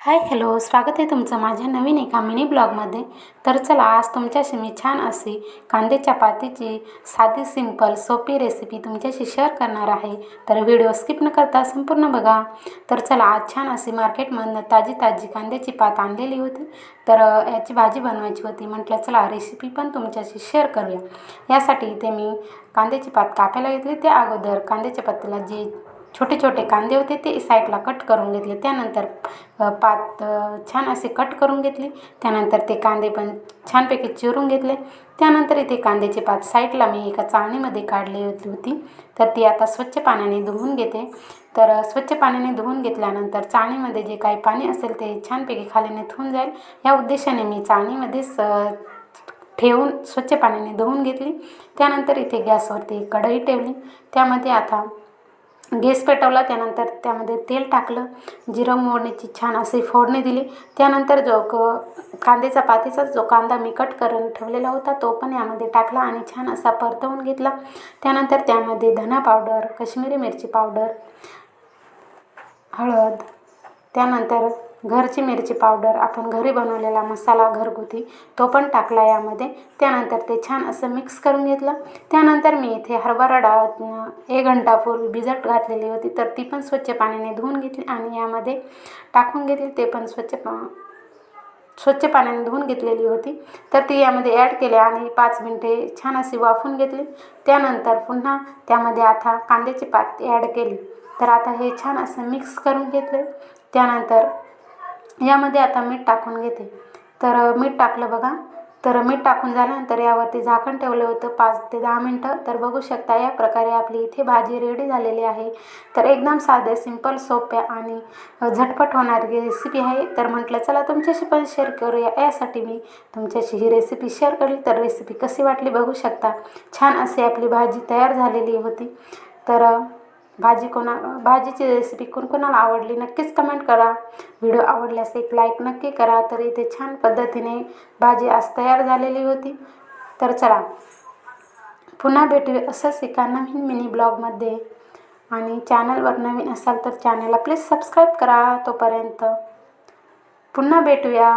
Hi hello, स्वागत आहे तुमचं माझ्या नवीन एका मिनी ब्लॉगमध्ये. तर चला, आज तुमच्याशी मी छान अशी कांदे चपातीची साधी सिंपल सोपी रेसिपी तुमच्याशी शेअर करणार आहे. तर व्हिडिओ स्किप न करता संपूर्ण बघा. तर चला, आज छान अशी मार्केटमधनं ताजी ताजी कांद्याची पात आणलेली होती. तर याची भाजी बनवायची होती. म्हटलं चला रेसिपी पण तुमच्याशी शेअर करूया. यासाठी इथे मी कांद्याची पात कापायला घेतली. त्या अगोदर कांद्याच्या पातीला जे छोटे छोटे कांदे होते ते साईडला कट करून घेतले. त्यानंतर पात छान असे कट करून घेतले. त्यानंतर ते कांदे पण छानपैकी चिरून घेतले. त्यानंतर इथे कांद्याची पात साईडला मी एका चाळणीमध्ये काढली होती. तर ती आता स्वच्छ पाण्याने धुवून घेते. तर स्वच्छ पाण्याने धुवून घेतल्यानंतर चाळणीमध्ये जे काही पाणी असेल ते छानपैकी खाली निथळून जाईल या उद्देशाने मी चाळणीमध्येच ठेवून स्वच्छ पाण्याने धुवून घेतली. त्यानंतर इथे गॅसवरती कढई ठेवली. त्यामध्ये आता गॅस पेटवला. त्यानंतर त्यामध्ये तेल टाकलं. जिरं मोहरीची छान अशी फोडणी दिली. त्यानंतर कांद्याचा पातीचा जो कांदा मी कट करून ठेवलेला होता तो पण यामध्ये टाकला आणि छान असा परतवून घेतला. त्यानंतर त्यामध्ये धना पावडर, काश्मीरी मिरची पावडर, हळद, त्यानंतर घरची मिरची पावडर, आपण घरी बनवलेला मसाला घरगुती तो पण टाकला यामध्ये. त्यानंतर ते छान असं मिक्स करून घेतलं. त्यानंतर मी इथे हरभरा डाळ 1 घंटापूर्वी भिजत घातलेली होती. तर ती पण स्वच्छ पाण्याने धुवून घेतली आणि यामध्ये टाकून घेतली. ते पण स्वच्छ पाण्याने धुवून घेतलेली होती. तर ती यामध्ये ॲड केली आणि 5 मिनिटे छान अशी वाफून घेतली. त्यानंतर पुन्हा त्यामध्ये आता कांद्याची पात ॲड केली. तर आता हे छान असं मिक्स करून घेतले. त्यानंतर यामध्ये आता मीठ टाकून घेते. तर मीठ टाकलं बघा. तर मीठ टाकून झाल्यानंतर यावरती झाकण ठेवलं होतं 5 ते 10 मिनटं. तर बघू शकता या प्रकारे आपली इथे भाजी रेडी झालेली आहे. तर एकदम साधे, सिंपल, सोप्या आणि झटपट होणारी रेसिपी आहे. तर म्हटलं चला तुमच्याशी पण शेअर करूया. यासाठी मी तुमच्याशी ही रेसिपी शेअर केली. तर रेसिपी कशी वाटली बघू शकता. छान अशी आपली भाजी तयार झालेली होती. तर भाजीची रेसिपी कोणाकोणाला आवडली नक्कीच कमेंट करा. व्हिडिओ आवडल्यास एक लाईक नक्की करा. तर इथे छान पद्धतीने भाजी आज तयार झालेली होती. तर चला, पुन्हा भेटूया असंच एका नवीन मिनी ब्लॉगमध्ये. आणि चॅनलवर नवीन असाल तर चॅनलला प्लीज सबस्क्राईब करा. तोपर्यंत पुन्हा भेटूया.